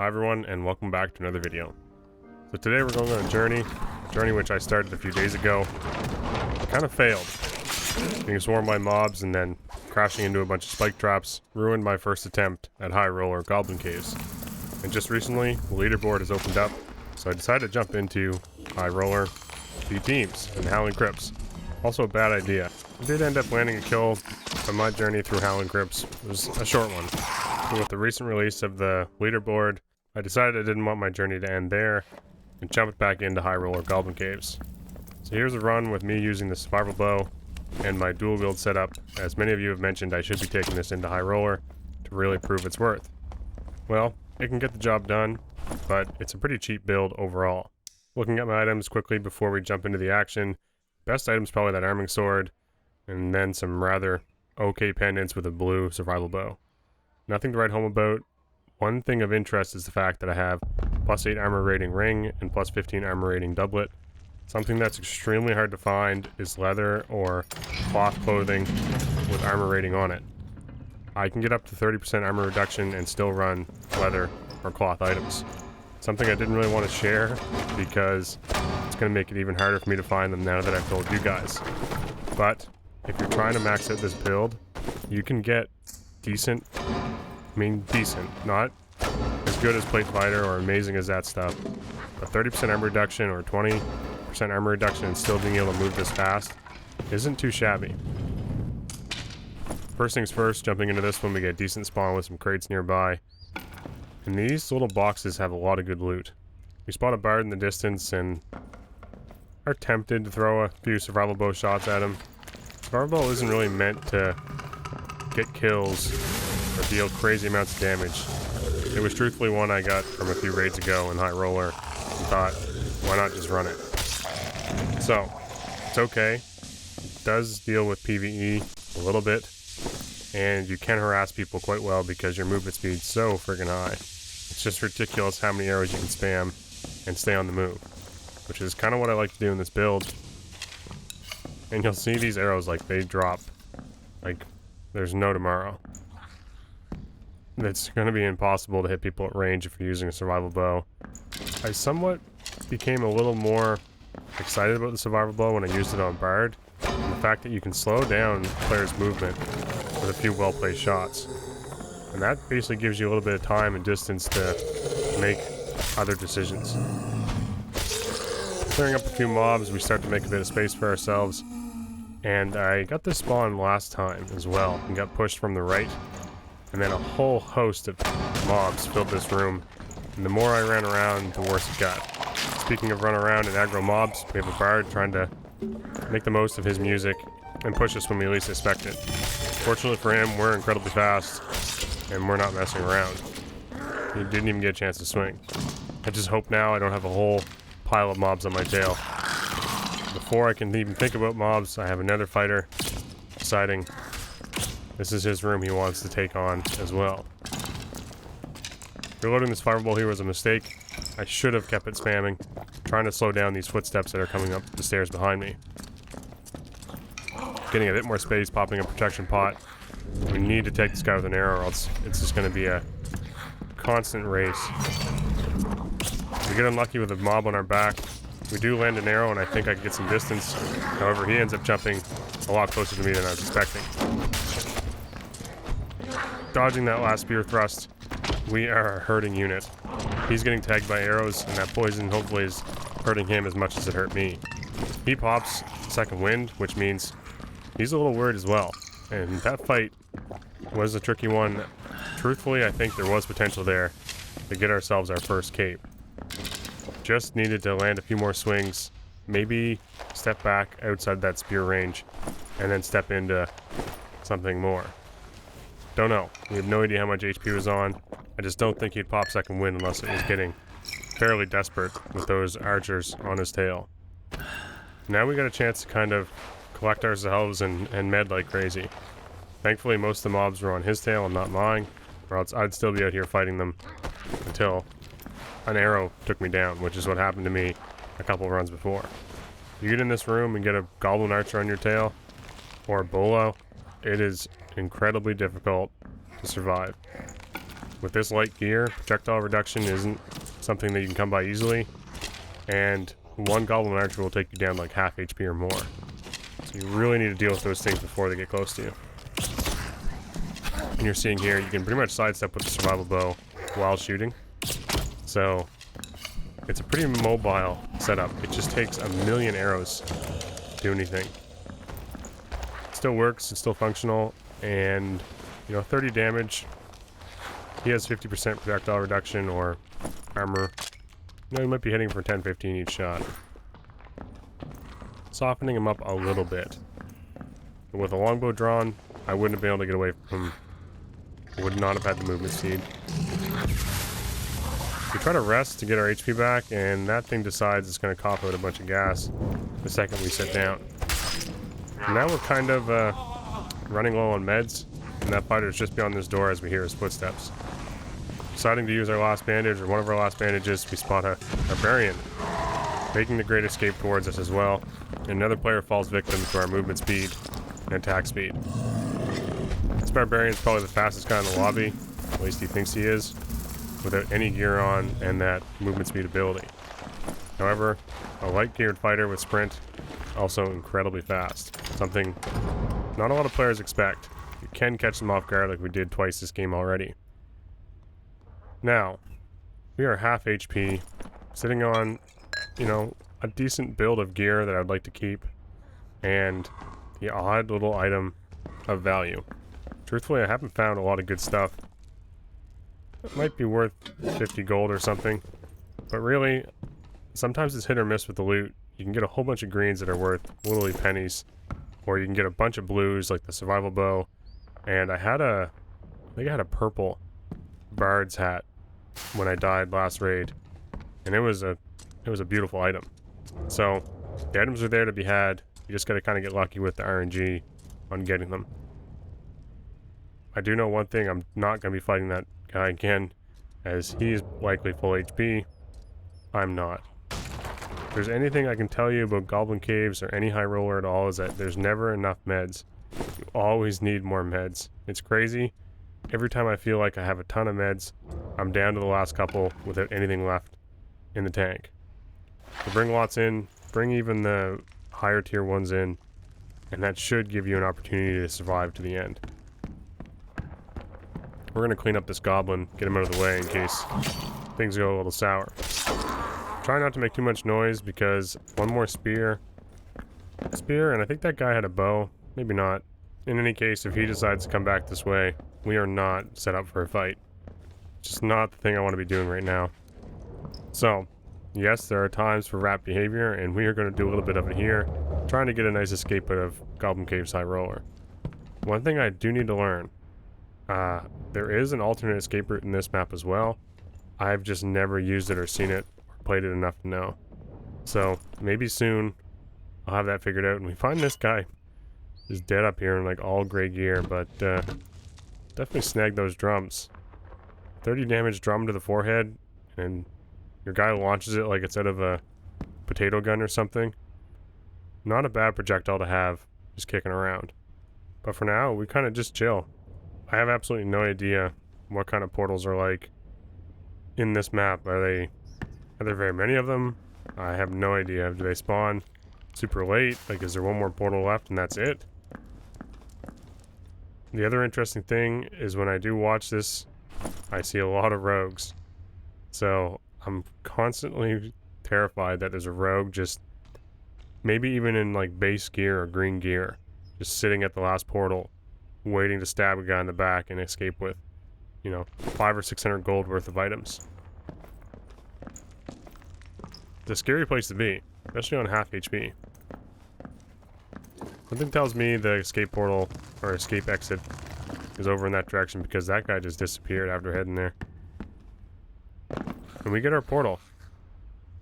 Hi everyone, and welcome back to another video. So today we're going on a journey which I started a few days ago. Kind of failed. Being swarmed by mobs and then crashing into a bunch of spike traps ruined my first attempt at High Roller Goblin Caves. And just recently, the leaderboard has opened up, so I decided to jump into High Roller, beat teams, and Howling Crypts. Also a bad idea. I did end up landing a kill, but my journey through Howling Crypts was a short one. And with the recent release of the leaderboard, I decided I didn't want my journey to end there, and jumped back into High Roller Goblin Caves. So here's a run with me using the survival bow, and my dual wield setup. As many of you have mentioned, I should be taking this into High Roller to really prove its worth. Well, it can get the job done, but it's a pretty cheap build overall. Looking at my items quickly before we jump into the action, best item's probably that arming sword, and then some rather okay pendants with a blue survival bow. Nothing to write home about. One thing of interest is the fact that I have +8 armor rating ring and +15 armor rating doublet. Something that's extremely hard to find is leather or cloth clothing with armor rating on it. I can get up to 30% armor reduction and still run leather or cloth items. Something I didn't really want to share because it's going to make it even harder for me to find them now that I've told you guys. But if you're trying to max out this build, you can get decent, not as good as Plate Fighter or amazing as that stuff, but 30% armor reduction or 20% armor reduction and still being able to move this fast isn't too shabby. First things first, jumping into this one, we get decent spawn with some crates nearby. And these little boxes have a lot of good loot. We spot a bard in the distance and are tempted to throw a few survival bow shots at him. Survival bow isn't really meant to get kills or deal crazy amounts of damage. It was truthfully one I got from a few raids ago in High Roller and thought, why not just run it? So, it's okay. It does deal with PvE a little bit, and you can harass people quite well because your movement speed's so friggin' high. It's just ridiculous how many arrows you can spam and stay on the move, which is kind of what I like to do in this build. And you'll see these arrows, like, they drop like there's no tomorrow. It's going to be impossible to hit people at range if you're using a survival bow. I somewhat became a little more excited about the survival bow when I used it on Bard, and the fact that you can slow down players' movement with a few well-placed shots. And that basically gives you a little bit of time and distance to make other decisions. Clearing up a few mobs, we start to make a bit of space for ourselves. And I got this spawn last time as well, and got pushed from the right. And then a whole host of mobs filled this room. And the more I ran around, the worse it got. Speaking of run around and aggro mobs, we have a bard trying to make the most of his music and push us when we least expect it. Fortunately for him, we're incredibly fast, and we're not messing around. He didn't even get a chance to swing. I just hope now I don't have a whole pile of mobs on my tail. Before I can even think about mobs, I have another fighter deciding this is his room he wants to take on as well. Reloading this fireball here was a mistake. I should have kept it spamming, trying to slow down these footsteps that are coming up the stairs behind me. Getting a bit more space, popping a protection pot. We need to take this guy with an arrow or else it's just going to be a constant race. We get unlucky with a mob on our back. We do land an arrow and I think I can get some distance. However, he ends up jumping a lot closer to me than I was expecting. Dodging that last spear thrust, we are a hurting unit. He's getting tagged by arrows, and that poison hopefully is hurting him as much as it hurt me. He pops second wind, which means he's a little worried as well. And that fight was a tricky one. Truthfully, I think there was potential there to get ourselves our first cape. Just needed to land a few more swings, maybe step back outside that spear range, and then step into something more. Don't know. We have no idea how much HP was on. I just don't think he'd pop second wind unless it was getting fairly desperate with those archers on his tail. Now we got a chance to kind of collect ourselves and med like crazy. Thankfully, most of the mobs were on his tail and not mine, or else I'd still be out here fighting them until an arrow took me down, which is what happened to me a couple runs before. You get in this room and get a goblin archer on your tail, or a bolo, it is incredibly difficult to survive. with this light gear, projectile reduction isn't something that you can come by easily, and one Goblin Archer will take you down like half HP or more. So you really need to deal with those things before they get close to you. And you're seeing here, you can pretty much sidestep with the survival bow while shooting. So it's a pretty mobile setup. It just takes a million arrows to do anything. It still works, it's still functional, and 30 damage. He has 50% projectile reduction or armor. You might be hitting for 10-15 each shot. Softening him up a little bit. But with a longbow drawn, I wouldn't have been able to get away from him. I would not have had the movement speed. We try to rest to get our HP back, and that thing decides it's going to cough out a bunch of gas the second we sit down. And now we're kind of running low on meds, and that fighter is just beyond this door as we hear his footsteps. Deciding to use our last bandage, or one of our last bandages, we spot a barbarian making the great escape towards us as well. And another player falls victim to our movement speed and attack speed. This barbarian is probably the fastest guy in the lobby, at least he thinks he is, without any gear on and that movement speed ability. However, a light geared fighter with sprint, also incredibly fast. Something not a lot of players expect. You can catch them off guard like we did twice this game already. Now, we are half HP, sitting on, a decent build of gear that I'd like to keep, and the odd little item of value. Truthfully, I haven't found a lot of good stuff. It might be worth 50 gold or something, but really, sometimes it's hit or miss with the loot. You can get a whole bunch of greens that are worth literally pennies, or you can get a bunch of blues like the survival bow, and I think I had a purple bard's hat when I died last raid, and it was a beautiful item. So the items are there to be had. You just got to kind of get lucky with the RNG on getting them. I do know one thing: I'm not going to be fighting that guy again, as he's likely full HP. I'm not. If there's anything I can tell you about Goblin Caves or any high roller at all, is that there's never enough meds. You always need more meds. It's crazy. Every time I feel like I have a ton of meds, I'm down to the last couple without anything left in the tank. So bring lots in, bring even the higher tier ones in, and that should give you an opportunity to survive to the end. We're going to clean up this goblin, get him out of the way in case things go a little sour. Try not to make too much noise because one more spear, and I think that guy had a bow, maybe not. In any case, if he decides to come back this way, we are not set up for a fight. Just not the thing I want to be doing right now. So, yes, there are times for rat behavior, and we are going to do a little bit of it here, trying to get a nice escape out of Goblin Caves High Roller. One thing I do need to learn, there is an alternate escape route in this map as well. I've just never used it or seen it or played it enough to know. So, maybe soon I'll have that figured out, and we find this guy is dead up here in like all gray gear, but definitely snag those drums. 30 damage drum to the forehead, and your guy launches it like it's out of a potato gun or something. Not a bad projectile to have, just kicking around. But for now, we kind of just chill. I have absolutely no idea what kind of portals are like in this map. Are there very many of them? I have no idea. Do they spawn super late? Like, is there one more portal left and that's it? The other interesting thing is when I do watch this, I see a lot of rogues. So I'm constantly terrified that there's a rogue just maybe even in like base gear or green gear, just sitting at the last portal waiting to stab a guy in the back and escape with, 500 or 600 gold worth of items. It's a scary place to be, especially on half HP. Something tells me the escape portal or escape exit is over in that direction because that guy just disappeared after heading there. And we get our portal.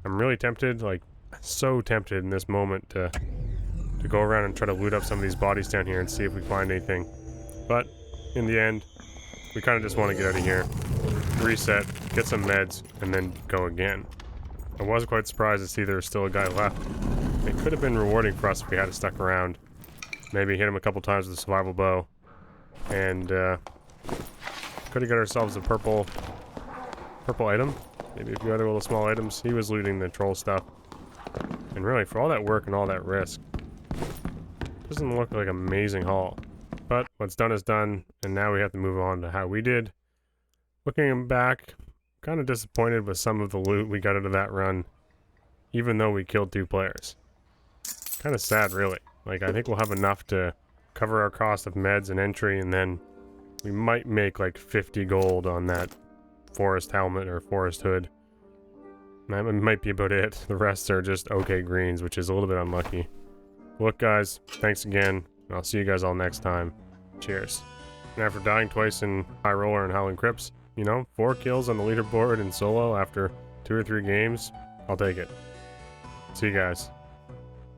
I'm really tempted, like so tempted in this moment to go around and try to loot up some of these bodies down here and see if we find anything. But in the end, we kind of just want to get out of here, reset, get some meds, and then go again. I was quite surprised to see there was still a guy left. It could have been rewarding for us if we had stuck around. Maybe hit him a couple times with a survival bow and Could have got ourselves a purple item. Maybe a few other little small items. He was looting the troll stuff. And really, for all that work and all that risk, doesn't look like an amazing haul. But what's done is done, and now we have to move on to how we did. Looking back, kind of disappointed with some of the loot we got out of that run, even though we killed 2 players. Kind of sad, really. Like, I think we'll have enough to cover our cost of meds and entry, and then we might make like 50 gold on that forest helmet or forest hood. That might be about it. The rest are just okay greens, which is a little bit unlucky. Look, guys, thanks again, and I'll see you guys all next time. Cheers. And after dying twice in High Roller and Howling Crypts, you know, 4 kills on the leaderboard in solo after 2 or 3 games, I'll take it. See you guys.